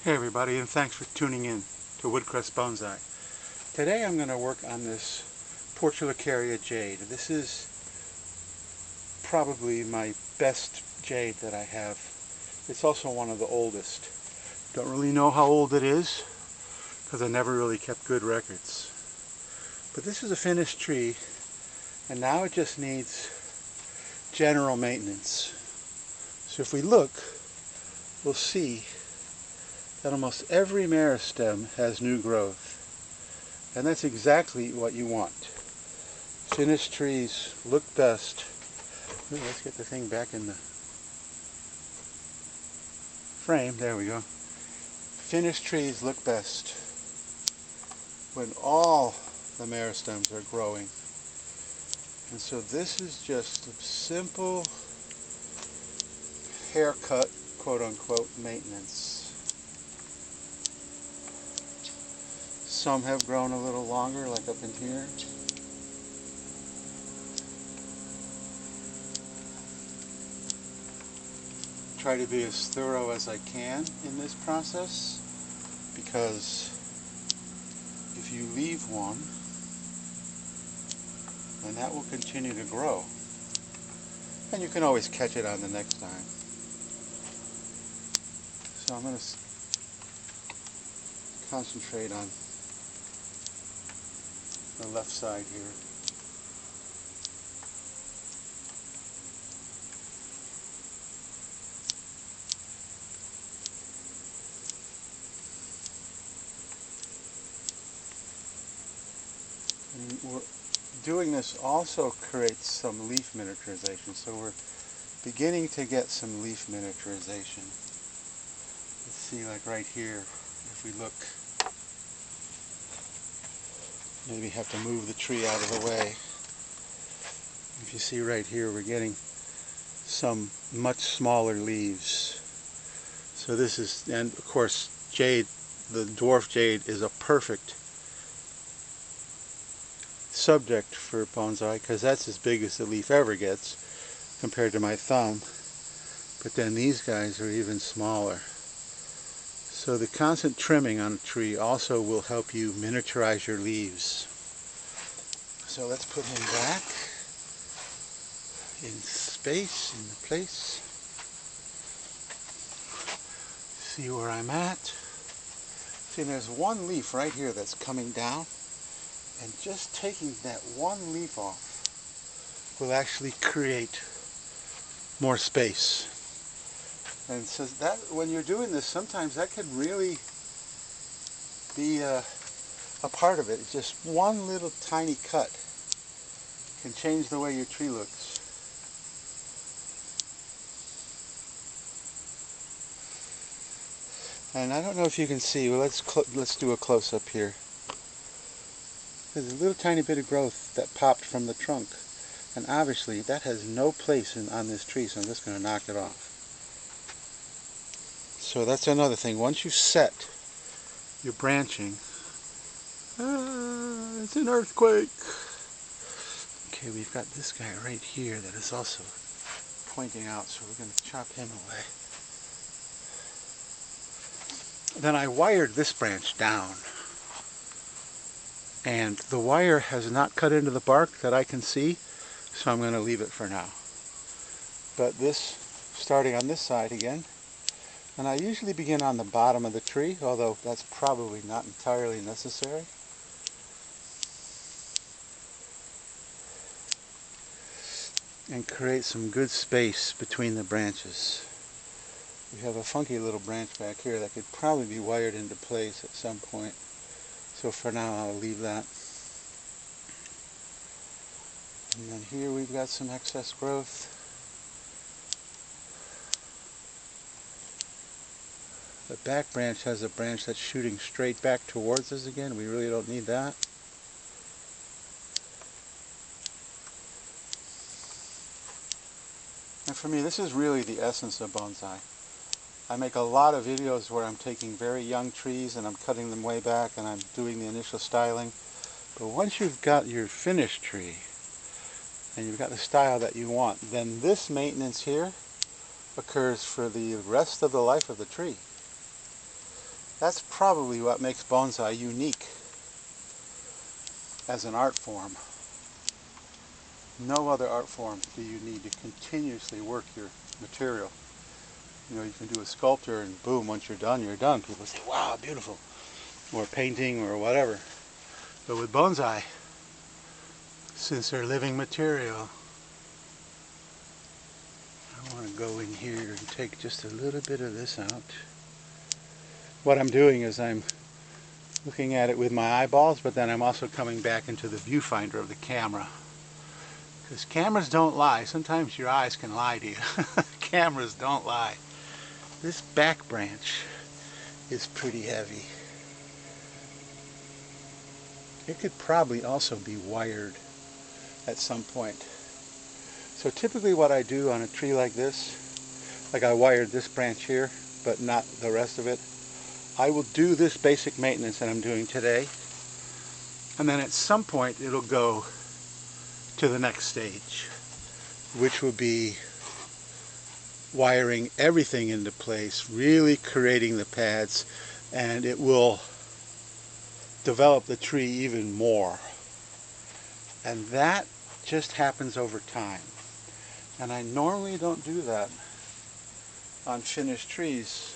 Hey everybody, and thanks for tuning in to Woodcrest Bonsai. Today I'm going to work on this Portulacaria Jade. This is probably my best jade that I have. It's also one of the oldest. Don't really know how old it is because I never really kept good records. But this is a finished tree and now it just needs general maintenance. So if we look, we'll see that almost every meristem has new growth. And that's exactly what you want. Finished trees look best. Ooh, let's get the thing back in the frame. There we go. Finished trees look best when all the meristems are growing. And so this is just a simple haircut, quote unquote, maintenance. Some have grown a little longer, like up in here. Try to be as thorough as I can in this process, because if you leave one, then that will continue to grow. And you can always catch it on the next time. So I'm going to concentrate on the left side here. And we're doing this also creates some leaf miniaturization, so we're beginning to get some leaf miniaturization. Let's see, like right here, if we look, maybe have to move the tree out of the way. If you see right here, we're getting some much smaller leaves. So this is, and of course jade, the dwarf jade is a perfect subject for bonsai because that's as big as the leaf ever gets compared to my thumb. But then these guys are even smaller. So the constant trimming on a tree also will help you miniaturize your leaves. So let's put him back in space, in the place. See where I'm at. See, there's one leaf right here that's coming down, and just taking that one leaf off will actually create more space. And so that, when you're doing this, sometimes that can really be a part of it. It's just one little tiny cut can change the way your tree looks. And I don't know if you can see, well, let's do a close-up here. There's a little tiny bit of growth that popped from the trunk, and obviously that has no place on this tree, so I'm just going to knock it off. So that's another thing. Once you set your branching, it's an earthquake. Okay, we've got this guy right here that is also pointing out, so we're going to chop him away. Then I wired this branch down, and the wire has not cut into the bark that I can see, so I'm going to leave it for now. But this, starting on this side again, and I usually begin on the bottom of the tree, although that's probably not entirely necessary. And create some good space between the branches. We have a funky little branch back here that could probably be wired into place at some point. So for now I'll leave that. And then here we've got some excess growth. The back branch has a branch that's shooting straight back towards us again. We really don't need that. And for me, this is really the essence of bonsai. I make a lot of videos where I'm taking very young trees and I'm cutting them way back and I'm doing the initial styling. But once you've got your finished tree and you've got the style that you want, then this maintenance here occurs for the rest of the life of the tree. That's probably what makes bonsai unique as an art form. No other art form do you need to continuously work your material. You know, you can do a sculpture and boom, once you're done, you're done. People say, wow, beautiful. Or painting or whatever. But with bonsai, since they're living material, I want to go in here and take just a little bit of this out. What I'm doing is I'm looking at it with my eyeballs, but then I'm also coming back into the viewfinder of the camera. Because cameras don't lie. Sometimes your eyes can lie to you. Cameras don't lie. This back branch is pretty heavy. It could probably also be wired at some point. So typically what I do on a tree like this, like I wired this branch here, but not the rest of it, I will do this basic maintenance that I'm doing today, and then at some point it'll go to the next stage, which will be wiring everything into place, really creating the pads, and it will develop the tree even more. And that just happens over time. And I normally don't do that on finished trees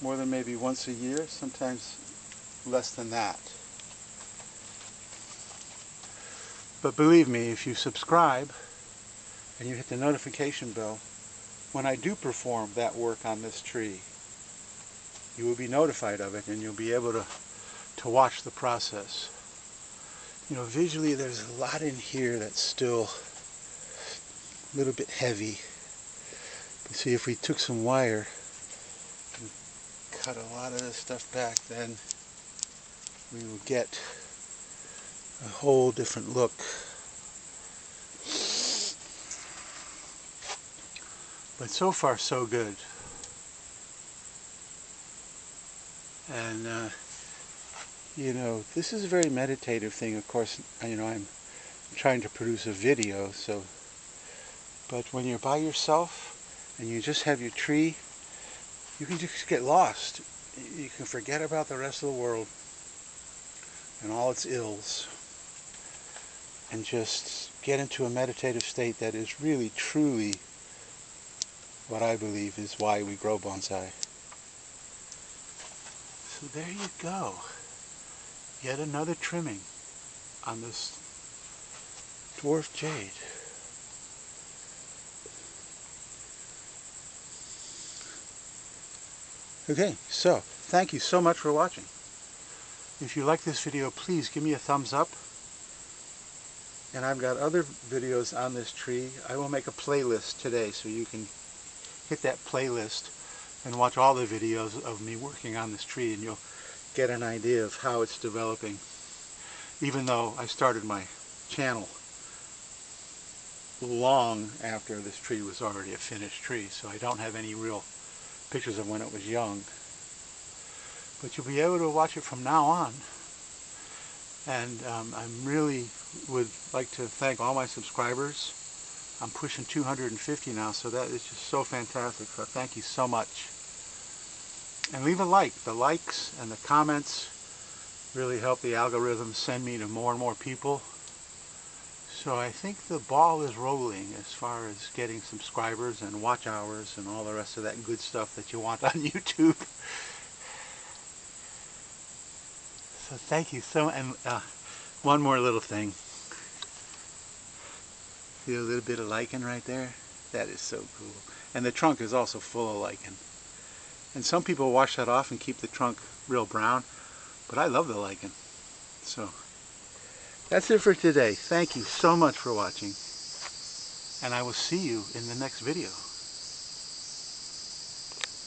more than maybe once a year, sometimes less than that. But believe me, if you subscribe and you hit the notification bell, when I do perform that work on this tree, you will be notified of it and you'll be able to watch the process. You know, visually there's a lot in here that's still a little bit heavy. You see, if we took some wire and cut a lot of this stuff back, then we will get a whole different look. But so far so good. And you know, this is a very meditative thing. Of course, you know, I'm trying to produce a video, so, but when you're by yourself and you just have your tree, you can just get lost. You can forget about the rest of the world and all its ills and just get into a meditative state that is really, truly what I believe is why we grow bonsai. So there you go. Yet another trimming on this dwarf jade. Okay, so thank you so much for watching. If you like this video, please give me a thumbs up. And I've got other videos on this tree. I will make a playlist today so you can hit that playlist and watch all the videos of me working on this tree, and you'll get an idea of how it's developing. Even though I started my channel long after this tree was already a finished tree, so I don't have any real pictures of when it was young. But you'll be able to watch it from now on. And I really would like to thank all my subscribers. I'm pushing 250 now, so that is just so fantastic. So thank you so much. And leave a like. The likes and the comments really help the algorithm send me to more and more people. So I think the ball is rolling as far as getting subscribers and watch hours and all the rest of that good stuff that you want on YouTube. So thank you so much. And one more little thing. See a little bit of lichen right there? That is so cool. And the trunk is also full of lichen. And some people wash that off and keep the trunk real brown, but I love the lichen. So that's it for today. Thank you so much for watching, and I will see you in the next video.